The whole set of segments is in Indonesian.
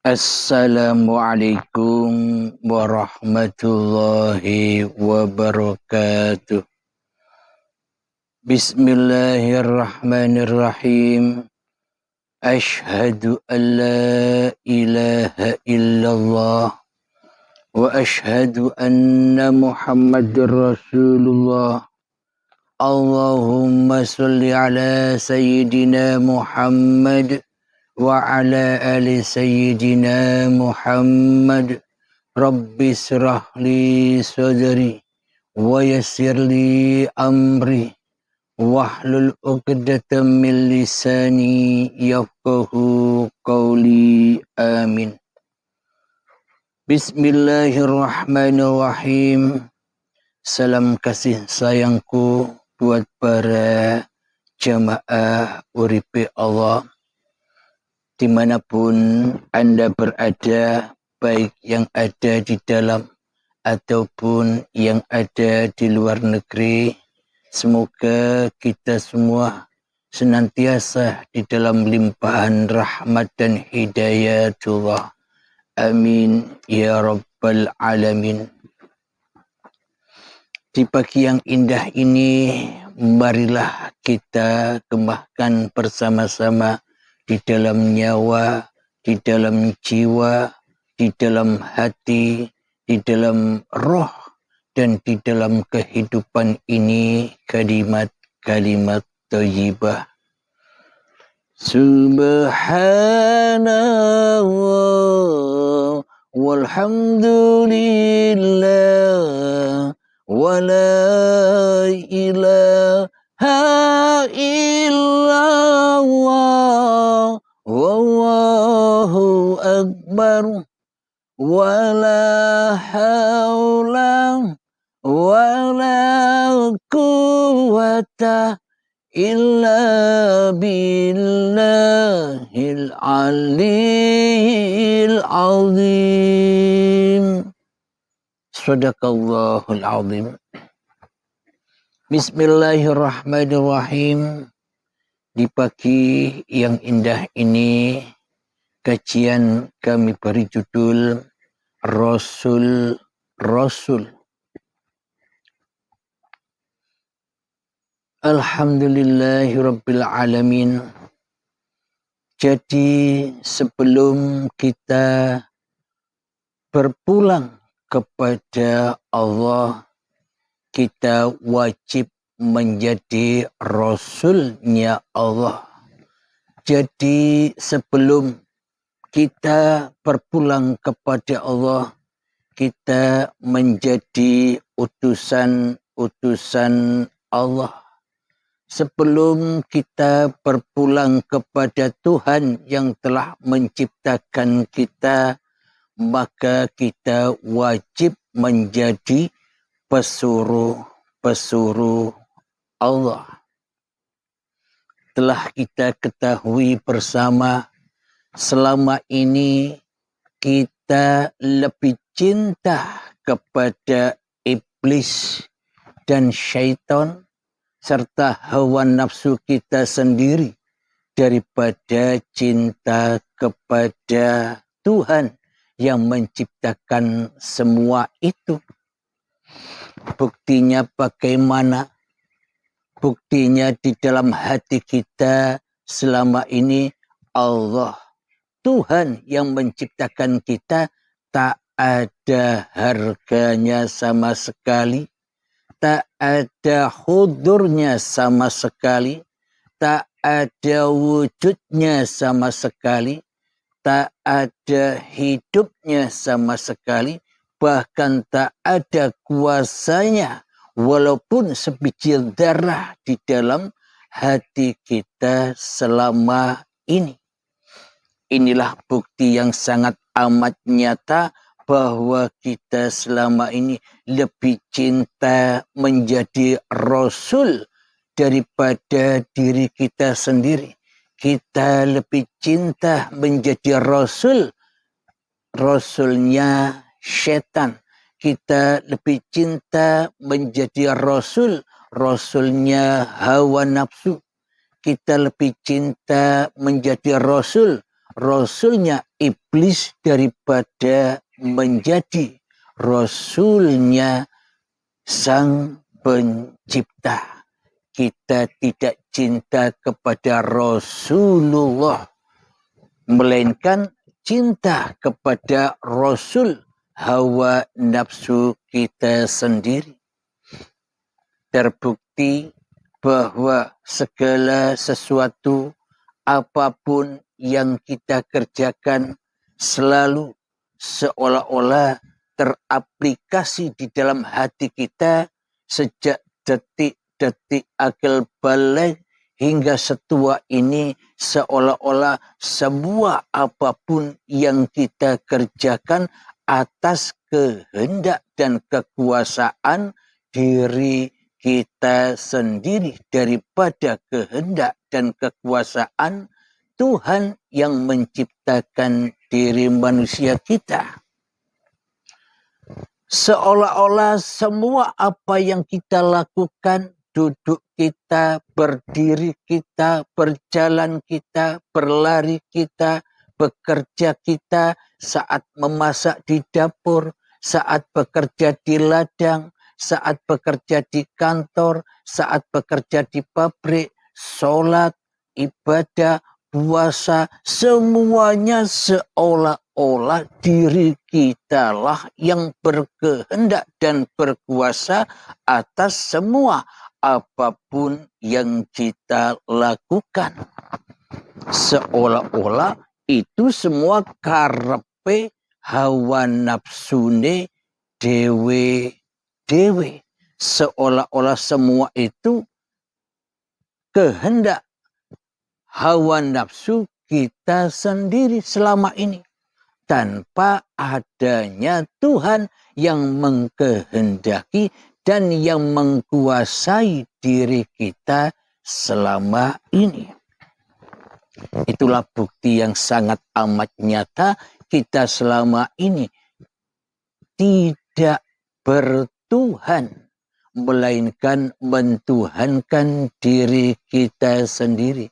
Assalamualaikum warahmatullahi wabarakatuh. Bismillahirrahmanirrahim. Ashhadu an la ilaha illallah wa ashhadu anna Muhammadur Rasulullah. Allahumma salli ala sayyidina Muhammad wa ala ali sayyidina Muhammad. Rabbi syrah li sadri wa yassir li amri wahlul 'uqdatam min lisani yafqahu qawli. Amin. Bismillahirrahmanirrahim. Salam kasih sayangku buat para jamaah uripe Allah dimanapun Anda berada, baik yang ada di dalam ataupun yang ada di luar negeri. Semoga kita semua senantiasa di dalam limpahan rahmat dan hidayatullah. Amin ya rabbal alamin. Di pagi yang indah ini, marilah kita kembangkan bersama-sama di dalam nyawa, di dalam jiwa, di dalam hati, di dalam roh, dan di dalam kehidupan ini kalimat-kalimat thayyibah. Subhanallah walhamdulillah wa la ilaha illallah wallahu akbar wa la haula wa la quwwata illa billahil aliyyil azim. Sadaqallahul azim. Bismillahirrahmanirrahim. Di pagi yang indah ini, kajian kami beri judul Rasul. Alhamdulillahirabbil alamin. Jadi sebelum kita berpulang kepada Allah, kita wajib menjadi Rasulnya Allah. Jadi sebelum kita berpulang kepada Allah, kita menjadi utusan-utusan Allah. Sebelum kita berpulang kepada Tuhan yang telah menciptakan kita, maka kita wajib menjadi pesuruh Allah. Telah kita ketahui bersama, selama ini kita lebih cinta kepada iblis dan syaitan serta hawa nafsu kita sendiri daripada cinta kepada Tuhan yang menciptakan semua itu. Buktinya bagaimana? Buktinya di dalam hati kita selama ini Allah, Tuhan yang menciptakan kita, tak ada harganya sama sekali, tak ada hudurnya sama sekali, tak ada wujudnya sama sekali, tak ada hidupnya sama sekali, bahkan tak ada kuasanya walaupun sebiji darah di dalam hati kita selama ini. Inilah bukti yang sangat amat nyata bahwa kita selama ini lebih cinta menjadi Rasul daripada diri kita sendiri. Kita lebih cinta menjadi Rasulnya setan. Kita lebih cinta menjadi Rasulnya hawa nafsu. Kita lebih cinta menjadi rasulnya iblis daripada menjadi rasulnya sang pencipta. Kita tidak cinta kepada Rasulullah, melainkan cinta kepada Rasul hawa nafsu kita sendiri. Terbukti bahwa segala sesuatu apapun yang kita kerjakan selalu seolah-olah teraplikasi di dalam hati kita sejak detik-detik akil balik hingga setua ini, seolah-olah semua apapun yang kita kerjakan atas kehendak dan kekuasaan diri kita sendiri daripada kehendak dan kekuasaan Tuhan yang menciptakan diri manusia kita. Seolah-olah semua apa yang kita lakukan, duduk kita, berdiri kita, berjalan kita, berlari kita, bekerja kita, saat memasak di dapur, saat bekerja di ladang, saat bekerja di kantor, saat bekerja di pabrik, sholat, ibadah, puasa, semuanya seolah-olah diri kitalah yang berkehendak dan berkuasa atas semua apapun yang kita lakukan. Seolah-olah itu semua karepe hawa nafsune dewe-dewe. Seolah-olah semua itu kehendak hawa nafsu kita sendiri selama ini, tanpa adanya Tuhan yang mengkehendaki dan yang mengkuasai diri kita selama ini. Itulah bukti yang sangat amat nyata kita selama ini tidak bertuhan, melainkan mentuhankan diri kita sendiri.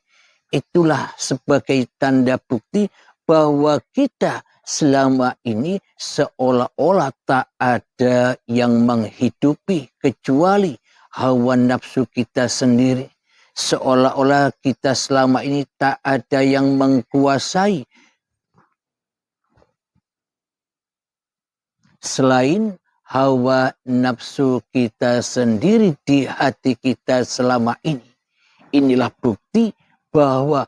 Itulah sebagai tanda bukti bahwa kita selama ini seolah-olah tak ada yang menghidupi kecuali hawa nafsu kita sendiri. Seolah-olah kita selama ini tak ada yang mengkuasai selain hawa nafsu kita sendiri di hati kita selama ini. Inilah bukti bahwa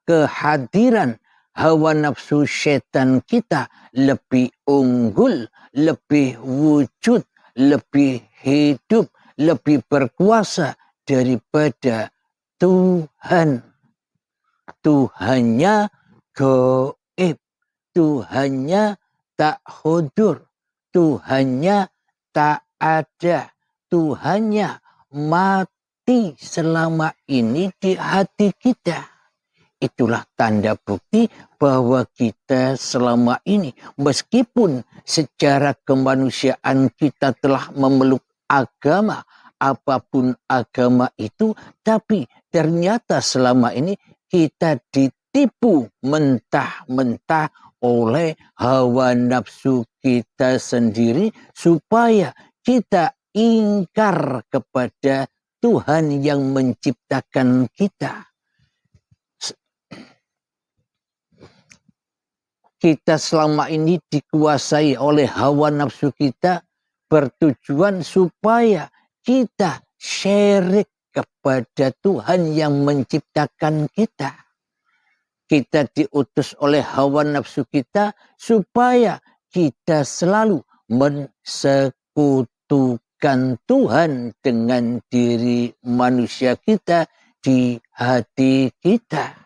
kehadiran hawa nafsu setan kita lebih unggul, lebih wujud, lebih hidup, lebih berkuasa daripada Tuhan. Tuhannya gaib, Tuhannya tak hudur, Tuhannya tak ada, Tuhannya mati selama ini di hati kita. Itulah tanda bukti bahwa kita selama ini, meskipun secara kemanusiaan kita telah memeluk agama, apapun agama itu, tapi ternyata selama ini kita ditipu mentah-mentah oleh hawa nafsu kita sendiri supaya kita ingkar kepada Tuhan yang menciptakan kita. Kita selama ini dikuasai oleh hawa nafsu kita bertujuan supaya kita syirik kepada Tuhan yang menciptakan kita. Kita diutus oleh hawa nafsu kita supaya kita selalu mensekutukan Tuhan dengan diri manusia kita di hati kita.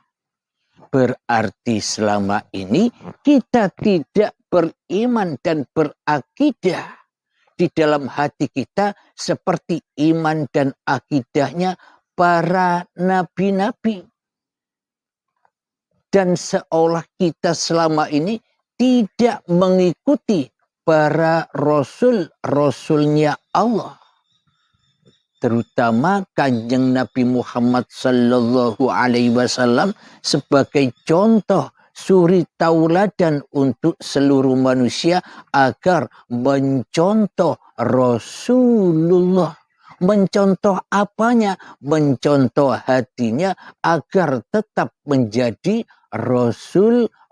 Berarti selama ini kita tidak beriman dan berakidah di dalam hati kita seperti iman dan akidahnya para nabi-nabi. Dan seolah kita selama ini tidak mengikuti para rasul-rasulnya Allah. terutama Kanjeng Nabi Muhammad sallallahu alaihi wasallam sebagai contoh suri tauladan untuk seluruh manusia agar mencontoh Rasulullah. Mencontoh apanya? Mencontoh hatinya agar tetap menjadi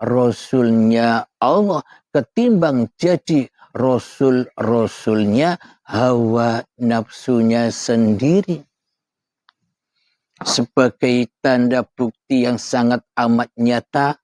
Rasulnya Allah ketimbang jadi Rasulnya hawa nafsunya sendiri. Sebagai tanda bukti yang sangat amat nyata,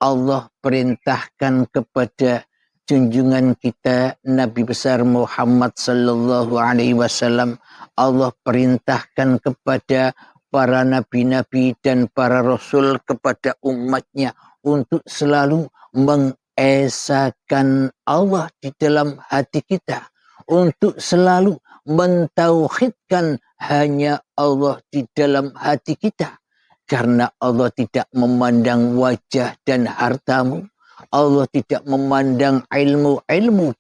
Allah perintahkan kepada junjungan kita Nabi besar Muhammad sallallahu alaihi wasallam, Allah perintahkan kepada para nabi-nabi dan para rasul kepada umatnya untuk selalu mengesahkan Allah di dalam hati kita, untuk selalu mentauhidkan hanya Allah di dalam hati kita. Karena Allah tidak memandang wajah dan hartamu. Allah tidak memandang ilmu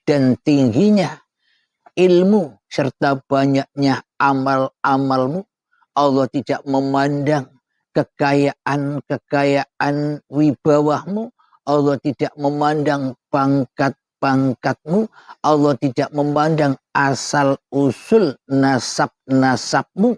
dan tingginya ilmu serta banyaknya amal-amalmu. Allah tidak memandang kekayaan wibawahmu. Allah tidak memandang pangkat-pangkatmu. Allah tidak memandang asal-usul nasab-nasabmu.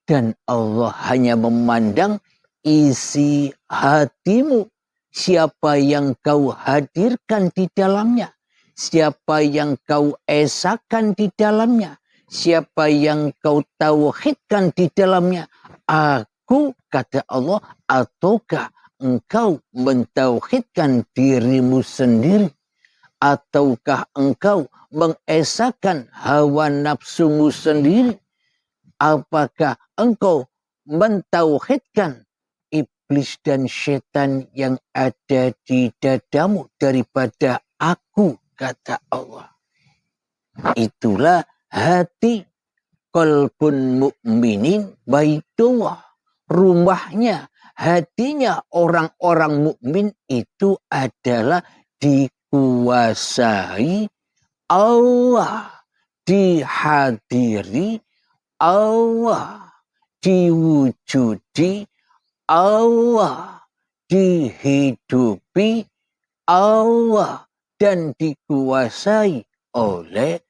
Dan Allah hanya memandang isi hatimu. Siapa yang kau hadirkan di dalamnya. Siapa yang kau esakan di dalamnya. Siapa yang kau tauhidkan di dalamnya. Aku, kata Allah, ataukah engkau mentauhidkan dirimu sendiri? Ataukah engkau mengesakan hawa nafsumu sendiri? Apakah engkau mentauhidkan iblis dan setan yang ada di dadamu daripada aku, kata Allah. Itulah hati qalbun mukminin baitullah. Rumahnya, hatinya orang-orang mukmin itu adalah dikuasai Allah, dihadiri Allah, diwujudi Allah, dihidupi Allah, dan dikuasai oleh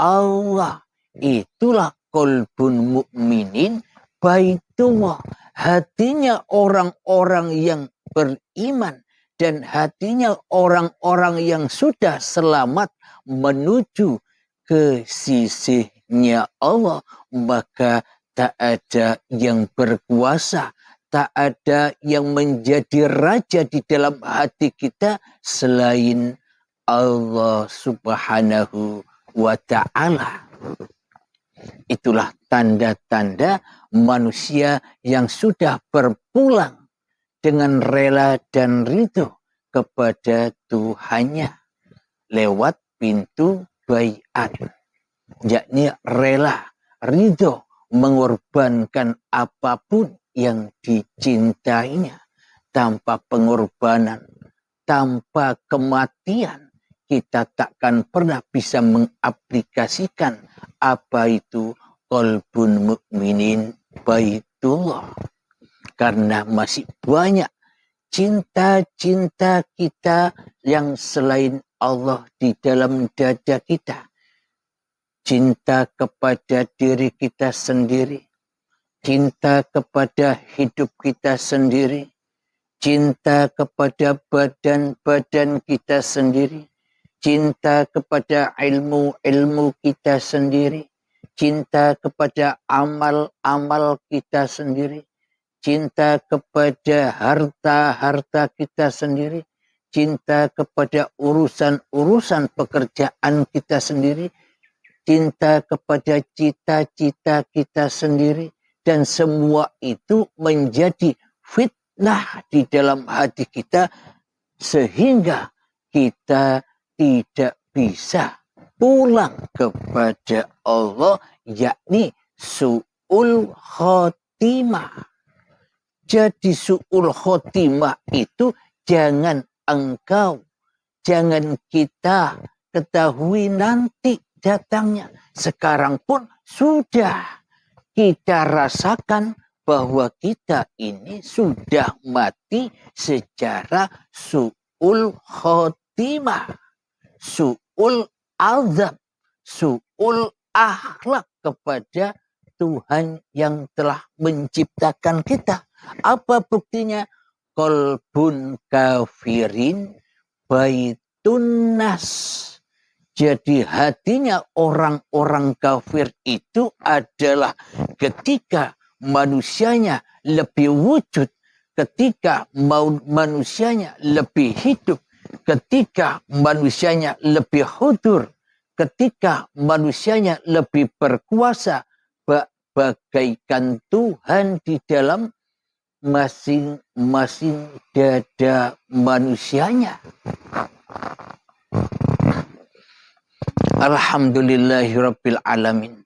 Allah. Itulah qalbun mukminin baitullah. Hatinya orang-orang yang beriman dan hatinya orang-orang yang sudah selamat menuju ke sisinya Allah, maka tak ada yang berkuasa, tak ada yang menjadi raja di dalam hati kita selain Allah Subhanahu wa ta'ala. Itulah tanda-tanda manusia yang sudah berpulang dengan rela dan ridho kepada Tuhannya lewat pintu baiat, yakni rela, ridho, mengorbankan apapun yang dicintainya. Tanpa pengorbanan, tanpa kematian, kita takkan pernah bisa mengaplikasikan apa itu qalbun mukminin baitullah. Karena masih banyak cinta-cinta kita yang selain Allah di dalam dada kita. Cinta kepada diri kita sendiri. Cinta kepada hidup kita sendiri. Cinta kepada badan-badan kita sendiri. Cinta kepada ilmu-ilmu kita sendiri. Cinta kepada amal-amal kita sendiri. Cinta kepada harta-harta kita sendiri. Cinta kepada urusan-urusan pekerjaan kita sendiri, cinta kepada cita-cita kita sendiri, dan semua itu menjadi fitnah di dalam hati kita sehingga kita tidak bisa pulang kepada Allah, yakni su'ul khotimah. Jadi su'ul khotimah itu jangan engkau, jangan kita ketahui nanti datangnya. sekarang pun sudah kita rasakan bahwa kita ini sudah mati secara su'ul khotimah, su'ul azab, su'ul akhlak kepada Tuhan yang telah menciptakan kita. Apa buktinya? Qalbun kafirin baitun nas. Jadi hatinya orang-orang kafir itu adalah ketika manusianya lebih wujud, ketika manusianya lebih hidup, ketika manusianya lebih hudur, ketika manusianya lebih berkuasa, bagaikan Tuhan di dalam masing-masing dada manusianya. Alhamdulillahirabbil alamin.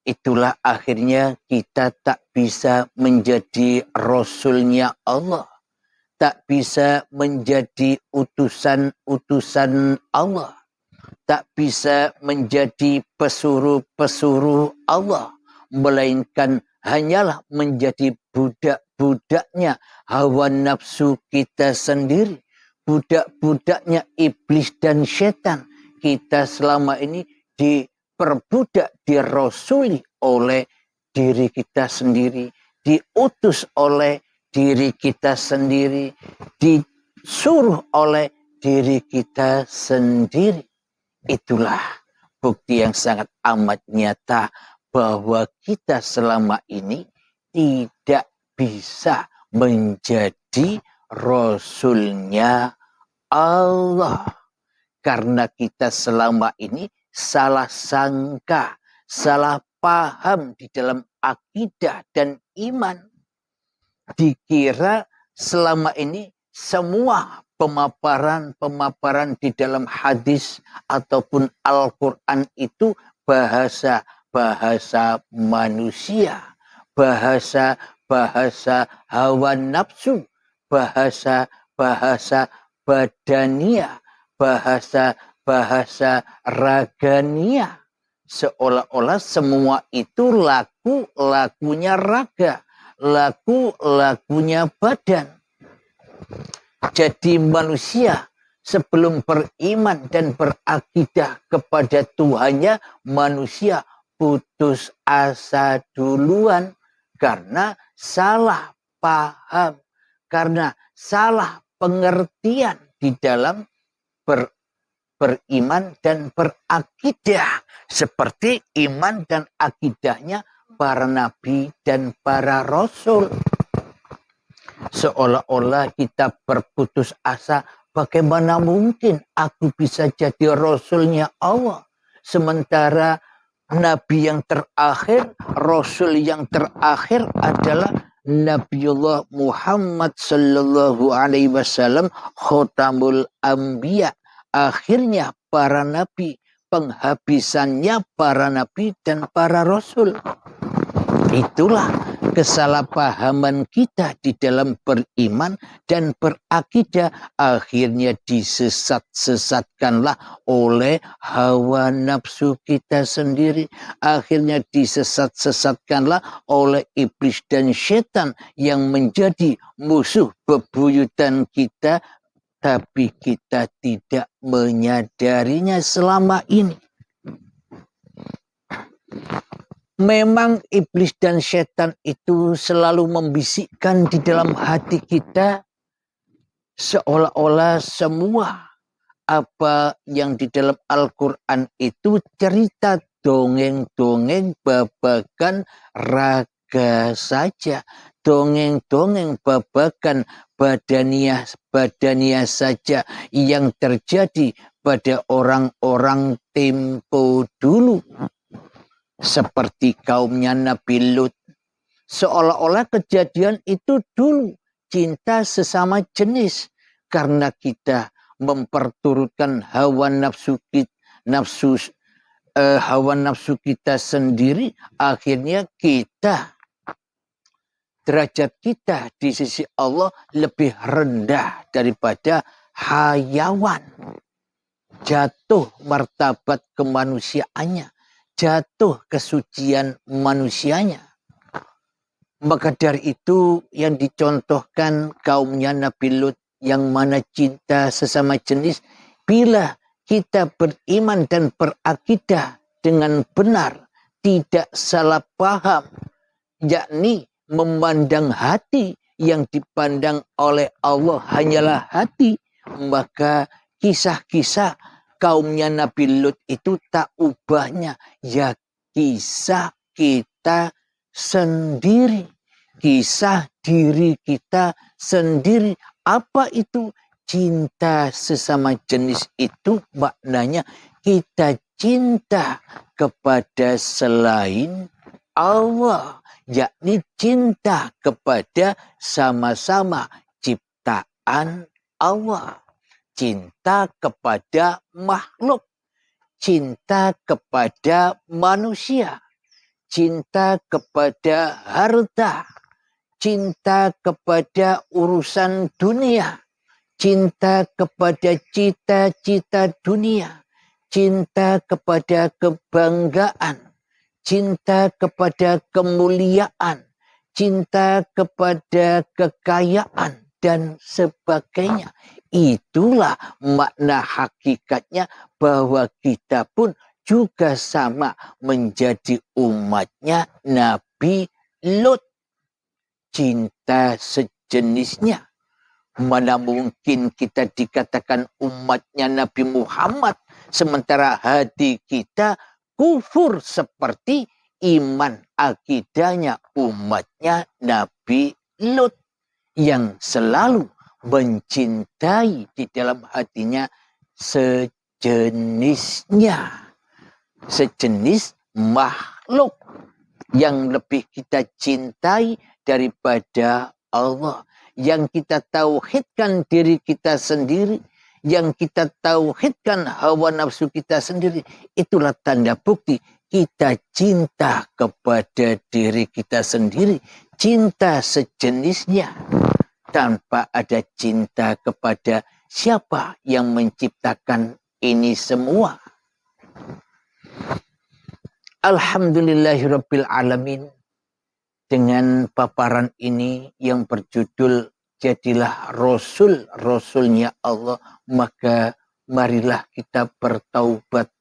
Itulah akhirnya kita tak bisa menjadi rasulnya Allah, tak bisa menjadi utusan-utusan Allah, tak bisa menjadi pesuruh-pesuruh Allah, melainkan hanyalah menjadi budak-budaknya hawa nafsu kita sendiri, budak-budaknya iblis dan setan. Kita selama ini diperbudak, dirasuli oleh diri kita sendiri, diutus oleh diri kita sendiri, disuruh oleh diri kita sendiri. Itulah bukti yang sangat amat nyata bahwa kita selama ini tidak bisa menjadi rasulnya Allah. Karena kita selama ini salah sangka, salah paham di dalam akidah dan iman. Dikira selama ini semua pemaparan di dalam hadis ataupun Al-Quran itu bahasa manusia, bahasa hawa nafsu, bahasa badania, bahasa ragania. Seolah-olah semua itu lakunya raga, lakunya badan. Jadi manusia sebelum beriman dan berakidah kepada Tuhannya, manusia putus asa duluan karena salah paham, karena salah pengertian di dalam beriman dan berakidah, seperti iman dan akidahnya para nabi dan para rasul. Seolah-olah kita berputus asa, bagaimana mungkin aku bisa jadi rasulnya Allah, sementara nabi yang terakhir, rasul yang terakhir adalah Nabiullah Muhammad sallallahu alaihi wasallam, khotamul anbiya, akhirnya para nabi, penghabisannya para nabi dan para rasul. Itulah kesalahpahaman kita di dalam beriman dan berakidah, akhirnya disesatkanlah oleh hawa nafsu kita sendiri, akhirnya disesatkanlah oleh iblis dan setan yang menjadi musuh bebuyutan kita, tapi kita tidak menyadarinya selama ini. Memang iblis dan setan itu selalu membisikkan di dalam hati kita, seolah-olah semua apa yang di dalam Al-Quran itu cerita dongeng-dongeng babakan raga saja, dongeng-dongeng babakan badaniah saja yang terjadi pada orang-orang tempo dulu. Seperti kaumnya Nabi Lut. Seolah-olah kejadian itu dulu cinta sesama jenis. Karena kita memperturutkan hawa nafsu kita sendiri, akhirnya derajat kita di sisi Allah lebih rendah daripada hayawan. Jatuh martabat kemanusiaannya. jatuh kesucian manusianya. Maka dari itu yang dicontohkan kaumnya Nabi Lut yang mana cinta sesama jenis, bila kita beriman dan berakidah dengan benar, tidak salah paham, yakni memandang hati, yang dipandang oleh Allah hanyalah hati, maka kisah-kisah kaumnya Nabi Lut itu tak ubahnya ya kisah kita sendiri, kisah diri kita sendiri. Apa itu cinta sesama jenis? Itu maknanya kita cinta kepada selain Allah, yakni cinta kepada sama-sama ciptaan Allah, cinta kepada makhluk, cinta kepada manusia, cinta kepada harta, cinta kepada urusan dunia, cinta kepada cita-cita dunia, cinta kepada kebanggaan, cinta kepada kemuliaan, cinta kepada kekayaan, dan sebagainya. Itulah makna hakikatnya bahwa kita pun juga sama menjadi umatnya Nabi Lut. Cinta sejenisnya. Mana mungkin kita dikatakan umatnya Nabi Muhammad, sementara hati kita kufur seperti iman akidahnya umatnya Nabi Lut yang selalu mencintai di dalam hatinya sejenisnya, sejenis makhluk yang lebih kita cintai daripada Allah, yang kita tauhidkan diri kita sendiri, yang kita tauhidkan hawa nafsu kita sendiri. Itulah tanda bukti kita cinta kepada diri kita sendiri, cinta sejenisnya, tanpa ada cinta kepada siapa yang menciptakan ini semua. Alhamdulillahirabbil alamin. Dengan paparan ini yang berjudul jadilah Rasulnya Allah, maka marilah kita bertaubat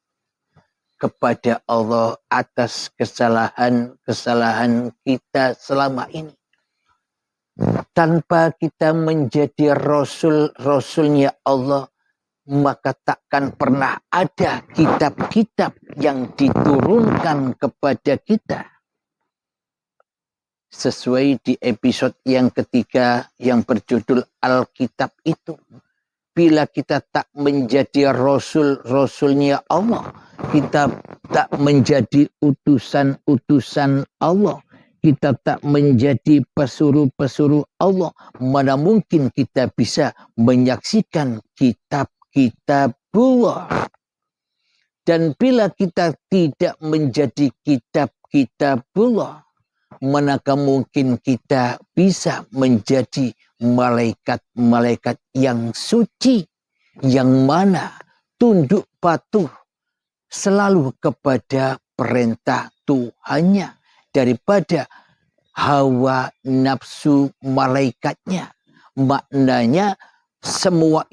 kepada Allah atas kesalahan-kesalahan kita selama ini. Tanpa kita menjadi Rasulnya Allah, maka takkan pernah ada kitab-kitab yang diturunkan kepada kita. Sesuai di episode yang ketiga yang berjudul Alkitab itu, bila kita tak menjadi Rasulnya Allah, kita tak menjadi utusan-utusan Allah, kita tak menjadi pesuruh-pesuruh Allah, mana mungkin kita bisa menyaksikan kitab-kitabullah. Dan bila kita tidak menjadi kitab-kitabullah, manakah mungkin kita bisa menjadi malaikat-malaikat yang suci, yang mana tunduk patuh selalu kepada perintah Tuhannya daripada hawa nafsu malaikatnya. Maknanya semua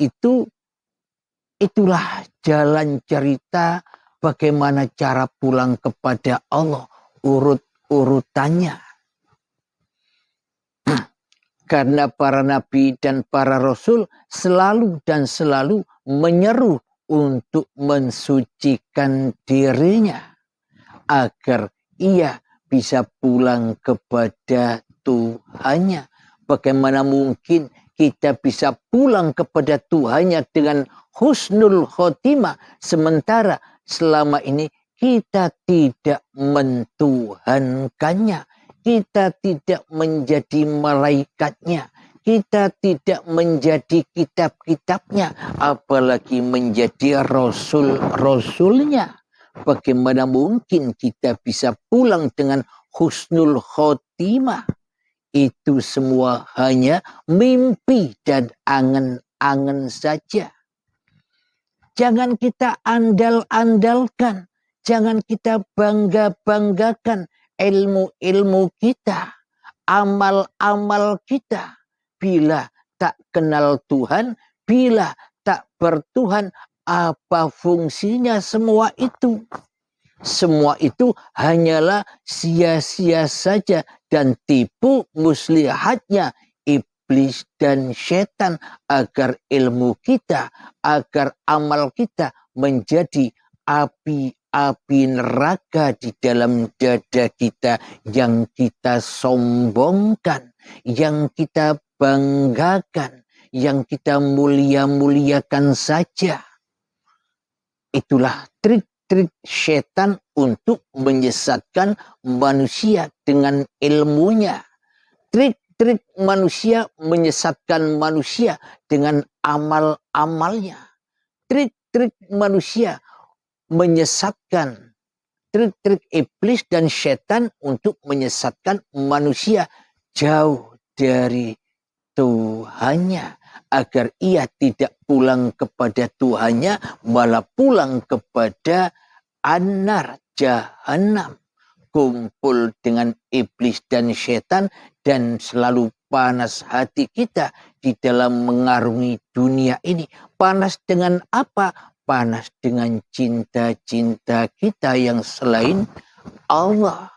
itulah jalan cerita bagaimana cara pulang kepada Allah, urutannya. Karena para nabi dan para rasul selalu menyeru untuk mensucikan dirinya agar ia bisa pulang kepada Tuhannya. Bagaimana mungkin kita bisa pulang kepada Tuhannya dengan husnul khotimah sementara selama ini kita tidak mentuhankannya, kita tidak menjadi malaikatnya, kita tidak menjadi kitab-kitabnya, apalagi menjadi rasulnya. Bagaimana mungkin kita bisa pulang dengan husnul khotimah? Itu semua hanya mimpi dan angan-angan saja. Jangan kita andal-andalkan. Jangan kita bangga-banggakan ilmu-ilmu kita, amal-amal kita. Bila tak kenal Tuhan, bila tak bertuhan, apa fungsinya semua itu? Semua itu hanyalah sia-sia saja dan tipu muslihatnya iblis dan setan agar ilmu kita, agar amal kita menjadi api-api neraka di dalam dada kita yang kita sombongkan, yang kita banggakan, yang kita mulia-muliakan saja. Itulah trik setan untuk menyesatkan manusia dengan ilmunya. Trik manusia menyesatkan manusia dengan amal-amalnya. Trik manusia menyesatkan, trik iblis dan setan untuk menyesatkan manusia jauh dari Tuhannya, agar ia tidak pulang kepada Tuhannya, malah pulang kepada anar jahanam. Kumpul dengan iblis dan setan dan selalu panas hati kita di dalam mengarungi dunia ini. Panas dengan apa? Panas dengan cinta-cinta kita yang selain Allah.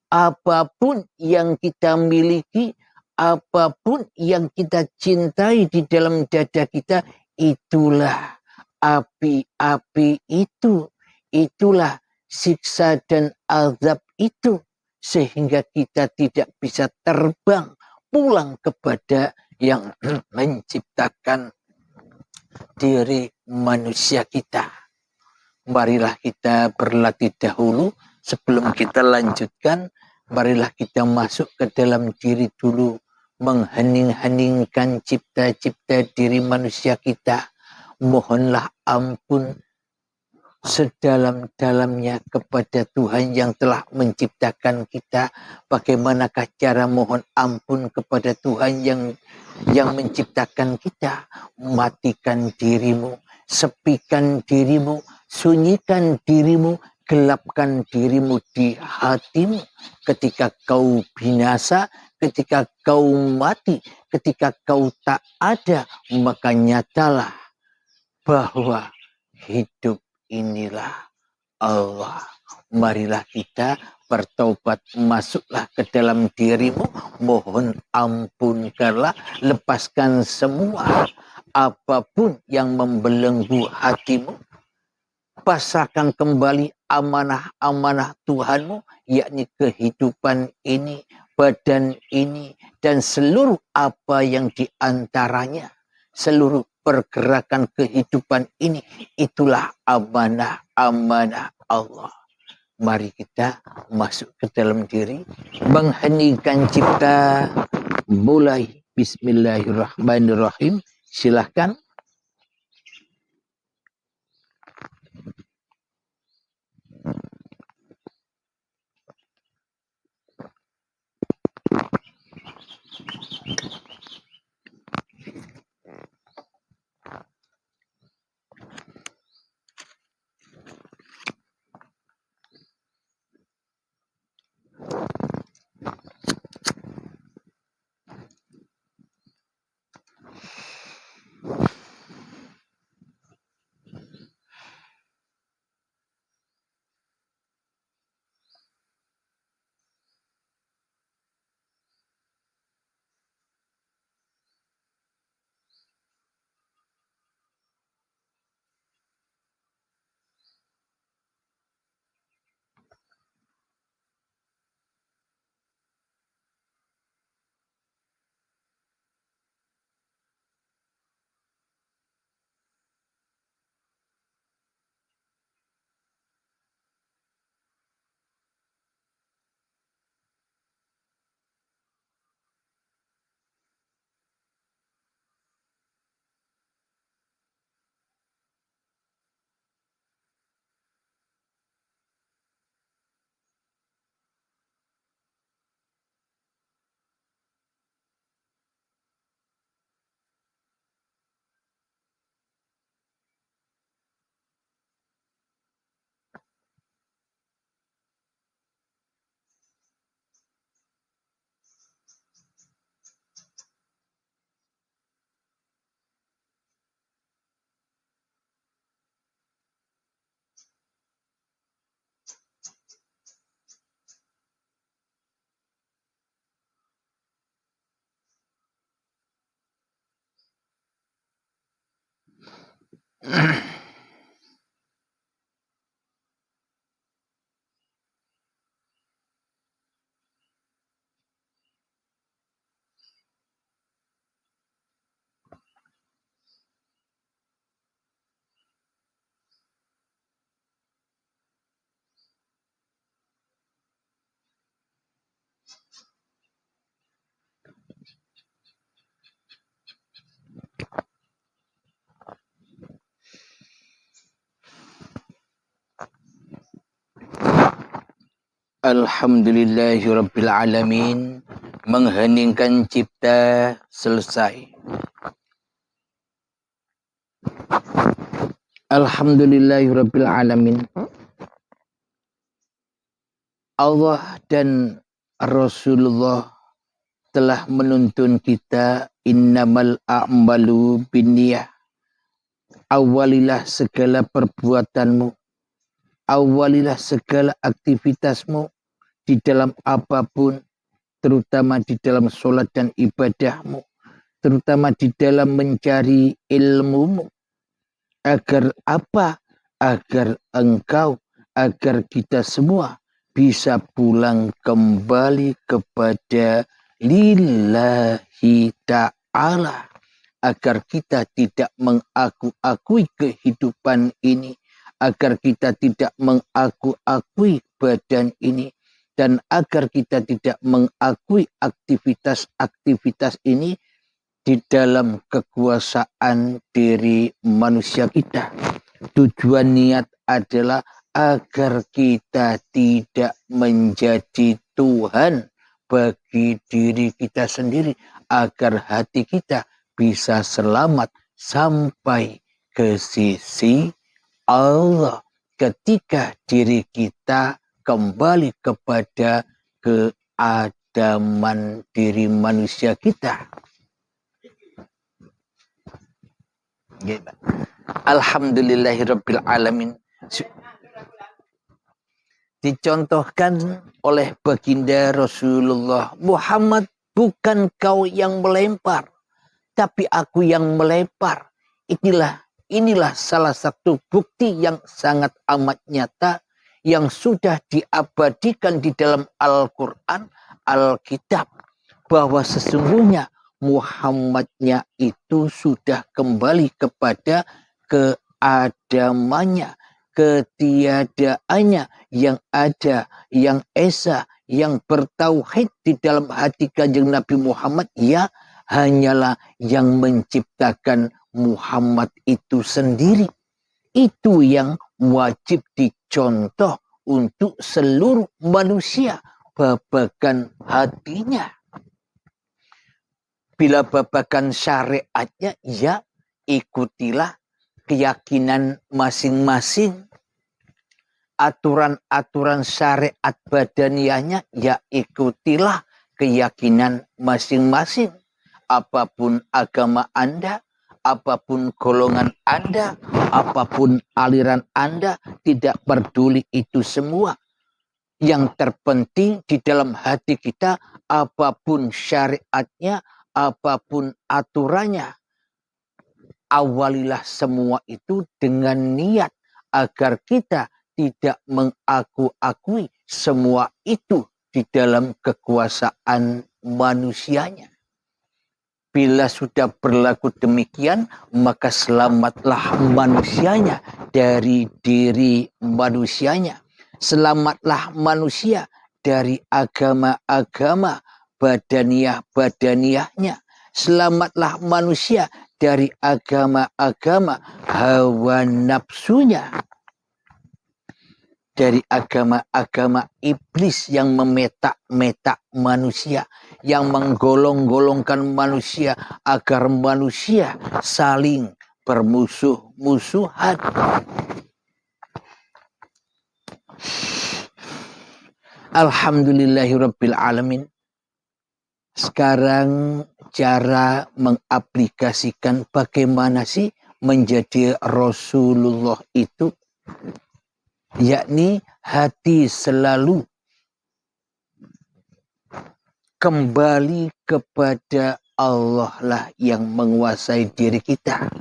Apapun yang kita miliki, apapun yang kita cintai di dalam dada kita, itulah api-api itu. Itulah siksa dan azab itu. Sehingga kita tidak bisa terbang pulang kepada yang menciptakan diri manusia kita. Marilah kita berlatih dahulu sebelum kita lanjutkan. Marilah kita masuk ke dalam diri dulu, menghening-heningkan cipta-cipta diri manusia kita. Mohonlah ampun sedalam-dalamnya kepada Tuhan yang telah menciptakan kita. Bagaimanakah cara mohon ampun kepada Tuhan yang menciptakan kita? Matikan dirimu, sepikan dirimu, sunyikan dirimu, gelapkan dirimu di hatimu. Ketika kau binasa, ketika kau mati, ketika kau tak ada, maka nyatalah bahwa hidup inilah Allah. Marilah kita bertobat, masuklah ke dalam dirimu, mohon ampunkanlah, lepaskan semua apapun yang membelenggu hatimu. Pasrahkan kembali amanah-amanah Tuhanmu, yakni kehidupan ini, badan ini, dan seluruh apa yang diantaranya. Seluruh pergerakan kehidupan ini, itulah amanah-amanah Allah. Mari kita masuk ke dalam diri, mengheningkan cipta, mulai. Bismillahirrahmanirrahim. Silahkan. Alhamdulillahirrabbilalamin. Mengheningkan cipta selesai. Alhamdulillahirrabbilalamin. Allah dan Rasulullah telah menuntun kita, innamal a'malu binniyah. Awalilah segala perbuatanmu, awalilah segala aktivitasmu di dalam apapun, terutama di dalam sholat dan ibadahmu, terutama di dalam mencari ilmumu. Agar apa? Agar engkau, agar kita semua bisa pulang kembali kepada lillahi ta'ala. Agar kita tidak mengaku-akui kehidupan ini, agar kita tidak mengaku-akui badan ini, dan agar kita tidak mengakui aktivitas-aktivitas ini di dalam kekuasaan diri manusia kita. Tujuan niat adalah agar kita tidak menjadi Tuhan bagi diri kita sendiri, agar hati kita bisa selamat sampai ke sisi Allah ketika diri kita kembali kepada keadaman diri manusia kita. Alhamdulillahirrabbilalamin. Dicontohkan oleh baginda Rasulullah, Muhammad, bukan kau yang melempar, tapi aku yang melempar. Inilah salah satu bukti yang sangat amat nyata yang sudah diabadikan di dalam Al-Quran, Alkitab, bahwa sesungguhnya Muhammadnya itu sudah kembali kepada keadamannya, ketiadaannya, yang ada, yang esa, yang bertauhid di dalam hati Kanjeng Nabi Muhammad, ya hanyalah yang menciptakan Muhammad itu sendiri. Itu yang wajib dicontoh untuk seluruh manusia, babakan hatinya. Bila babakan syariatnya, ya ikutilah keyakinan masing-masing. Aturan-aturan syariat badaniyahnya, ya ikutilah keyakinan masing-masing. Apapun agama Anda, apapun golongan Anda, apapun aliran Anda, tidak peduli itu semua. Yang terpenting di dalam hati kita, apapun syariatnya, apapun aturannya, awalilah semua itu dengan niat agar kita tidak mengaku-akui semua itu di dalam kekuasaan manusianya. Bila sudah berlaku demikian, maka selamatlah manusianya dari diri manusianya. Selamatlah manusia dari agama-agama badaniyah-badaniyahnya. Selamatlah manusia dari agama-agama hawa nafsunya. Dari agama-agama iblis yang memetak-metak manusia, yang menggolong-golongkan manusia agar manusia saling bermusuh-musuhan. Alhamdulillahirrabbilalamin. Sekarang cara mengaplikasikan bagaimana sih menjadi Rasulullah itu, yakni hati selalu kembali kepada Allah lah yang menguasai diri kita.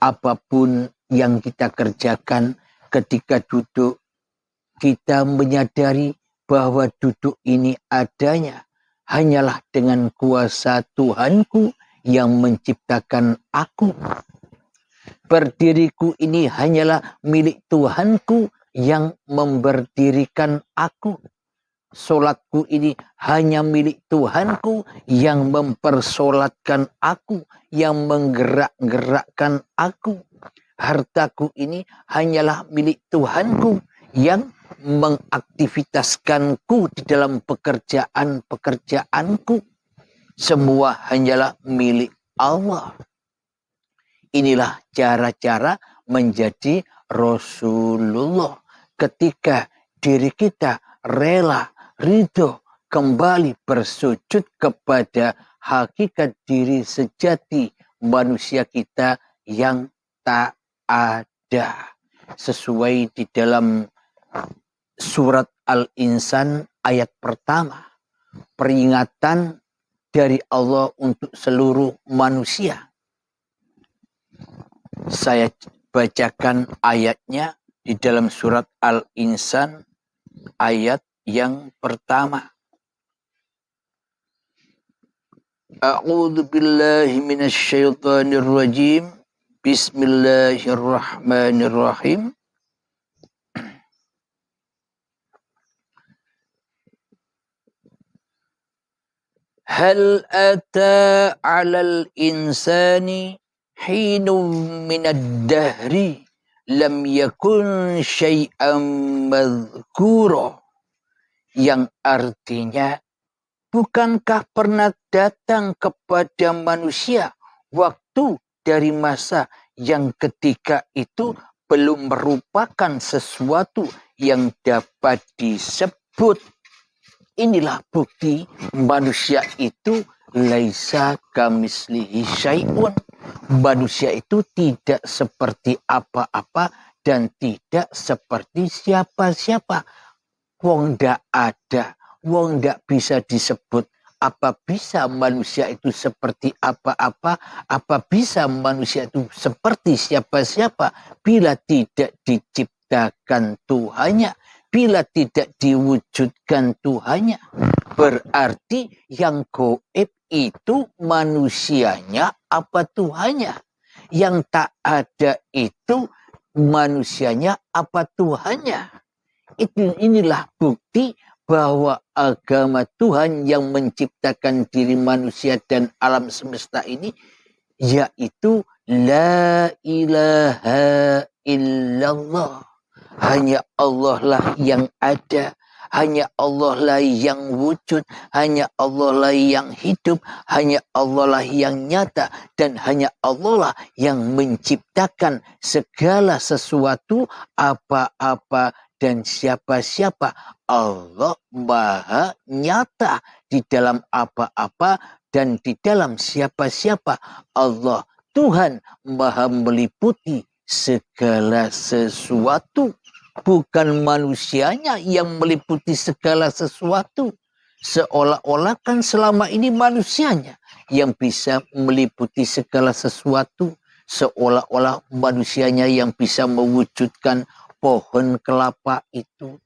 Apapun yang kita kerjakan ketika duduk, kita menyadari bahwa duduk ini adanya hanyalah dengan kuasa Tuhanku yang menciptakan aku. Berdiriku ini hanyalah milik Tuhanku yang memberdirikan aku. Solatku ini hanya milik Tuhanku yang mempersolatkan aku, yang menggerak-gerakkan aku. Hartaku ini hanyalah milik Tuhanku yang mengaktivitaskanku di dalam pekerjaan-pekerjaanku. Semua hanyalah milik Allah. Inilah cara-cara menjadi Rasulullah. Ketika diri kita rela, ridho, kembali bersujud kepada hakikat diri sejati manusia kita yang tak ada. Sesuai di dalam surat Al-Insan ayat pertama. Peringatan dari Allah untuk seluruh manusia. Saya bacakan ayatnya di dalam surat Al-Insan ayat yang pertama. A'udzu billahi minasy syaithanir rajim. Bismillahirrahmanirrahim. Hal ata 'alal insani hinum minad dahri lam yakun syai'an madhkura. Yang artinya, bukankah pernah datang kepada manusia waktu dari masa yang ketika itu belum merupakan sesuatu yang dapat disebut. Inilah bukti manusia itu laisa kamislihi syai'un. Manusia itu tidak seperti apa-apa dan tidak seperti siapa-siapa. Wong ndak ada, wong ndak bisa disebut. Apa bisa manusia itu seperti apa-apa? Apa bisa manusia itu seperti siapa-siapa bila tidak diciptakan Tuhannya? Bila tidak diwujudkan Tuhannya? Berarti yang gaib itu manusianya apa Tuhannya? Yang tak ada itu manusianya apa Tuhannya? Inilah bukti bahwa agama Tuhan yang menciptakan diri manusia dan alam semesta ini, yaitu la ilaha illallah. Hanya Allah lah yang ada, hanya Allah lah yang wujud, hanya Allah lah yang hidup, hanya Allah lah yang nyata, dan hanya Allah lah yang menciptakan segala sesuatu, apa-apa dan siapa-siapa. Allah Maha nyata di dalam apa-apa dan di dalam siapa-siapa. Allah Tuhan Maha meliputi segala sesuatu. Bukan manusianya yang meliputi segala sesuatu. Seolah-olah kan selama ini manusianya yang bisa meliputi segala sesuatu. Seolah-olah manusianya yang bisa mewujudkan pohon kelapa itu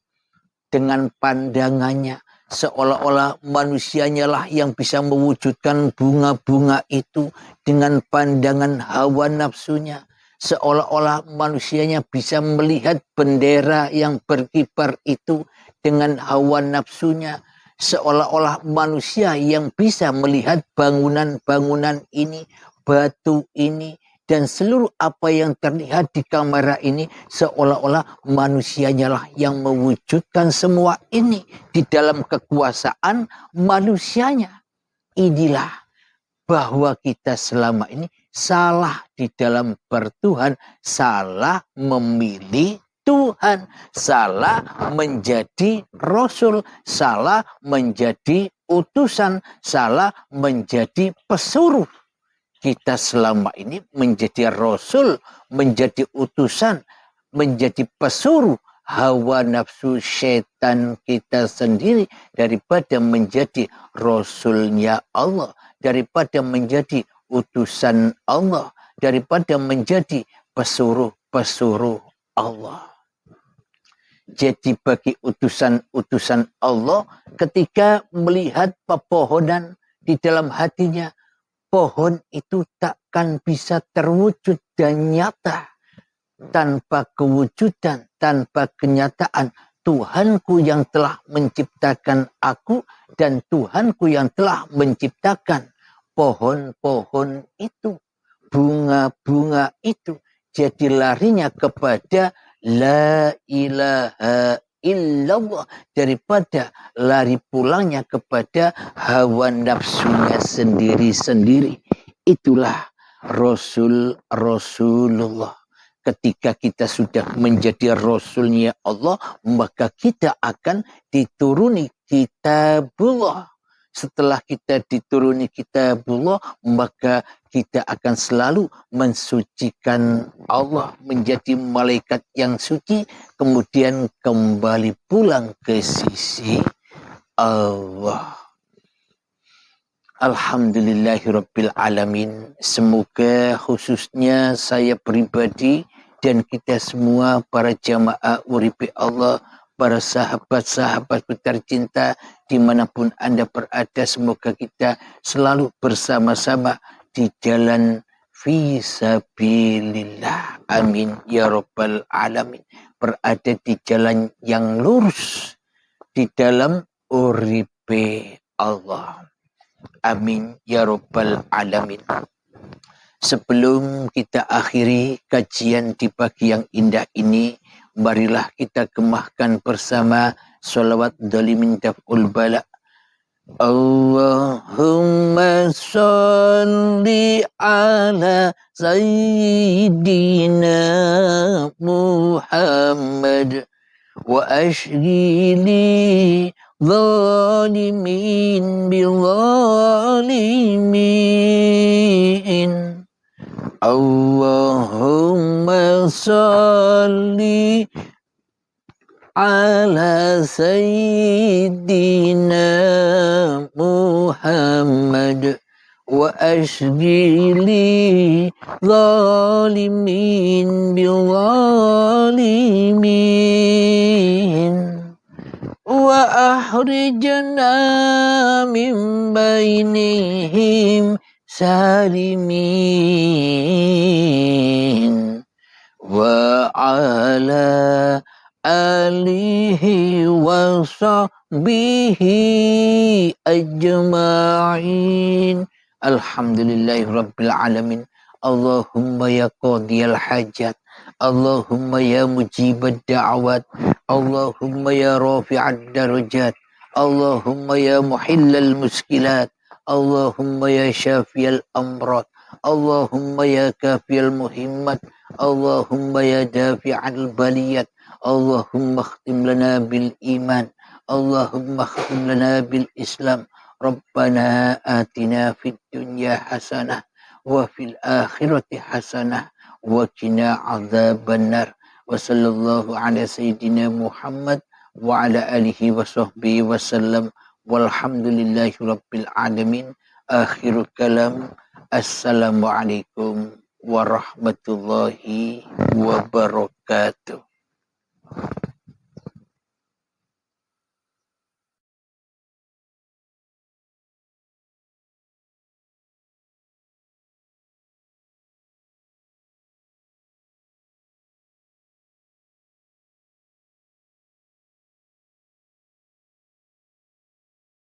dengan pandangannya. Seolah-olah manusianya lah yang bisa mewujudkan bunga-bunga itu dengan pandangan hawa nafsunya. Seolah-olah manusianya bisa melihat bendera yang berkibar itu dengan hawa nafsunya. Seolah-olah manusia yang bisa melihat bangunan-bangunan ini, batu ini, dan seluruh apa yang terlihat di kamera ini, seolah-olah manusianya lah yang mewujudkan semua ini di dalam kekuasaan manusianya. Inilah bahwa kita selama ini salah di dalam bertuhan, salah memilih Tuhan, salah menjadi Rasul, salah menjadi utusan, salah menjadi pesuruh. Kita selama ini menjadi Rasul, menjadi utusan, menjadi pesuruh hawa nafsu setan kita sendiri daripada menjadi Rasulnya Allah, daripada menjadi utusan Allah, daripada menjadi pesuruh pesuruh Allah. Jadi bagi utusan-utusan Allah ketika melihat pepohonan di dalam hatinya, pohon itu takkan bisa terwujud dan nyata tanpa kewujudan, tanpa kenyataan Tuhanku yang telah menciptakan aku dan Tuhanku yang telah menciptakan pohon-pohon itu, bunga-bunga itu. Jadi larinya kepada la ilaha illallah daripada lari pulangnya kepada hawa nafsunya sendiri-sendiri. Itulah Rasulullah. Ketika kita sudah menjadi Rasulnya Allah, maka kita akan dituruni kitabullah. Setelah kita dituruni kitabullah, maka kita akan selalu mensucikan Allah, menjadi malaikat yang suci, kemudian kembali pulang ke sisi Allah. Alhamdulillahirabbil alamin. Semoga khususnya saya pribadi dan kita semua para jamaah Uripi Allah, para sahabat-sahabatku tercinta dimanapun Anda berada, semoga kita selalu bersama-sama di jalan fisabilillah. Amin ya rabbal alamin. Berada di jalan yang lurus di dalam Uripi Allah. Amin ya rabbal alamin. Sebelum kita akhiri kajian di pagi yang indah ini, marilah kita gemahkan bersama sholawat dalimin daf'ul bala. Allahumma sholli ala sayyidina Muhammad wa ashghili zalimin bizalimin. Allahumma salli ala sayyidina Muhammad wa ashghili zalimin bizalimin. Wa ahrijna min bainihim salimin wa ala alihi wa sahbihi ajma'in. Alhamdulillahi rabbil alamin. Allahumma ya qadiyal hajat, Allahumma ya mujibad da'awat, Allahumma ya rafi'ad darajat, Allahumma ya muhillal muskilat, Allahumma ya syafiyal amrat, Allahumma ya kafiyal muhimmat, Allahumma ya dafi'al baliyat, Allahumma khtim lana bil iman, Allahumma khtim lana bil islam. Rabbana atina fid dunya hasanah wa fil akhirati hasanah wa qina adzabannar. Wa sallallahu ala sayyidina Muhammad wa ala alihi wa sahbihi wa sallam. Walhamdulillahi rabbil alamin. Akhirul kalam. Assalamualaikum warahmatullahi wabarakatuh.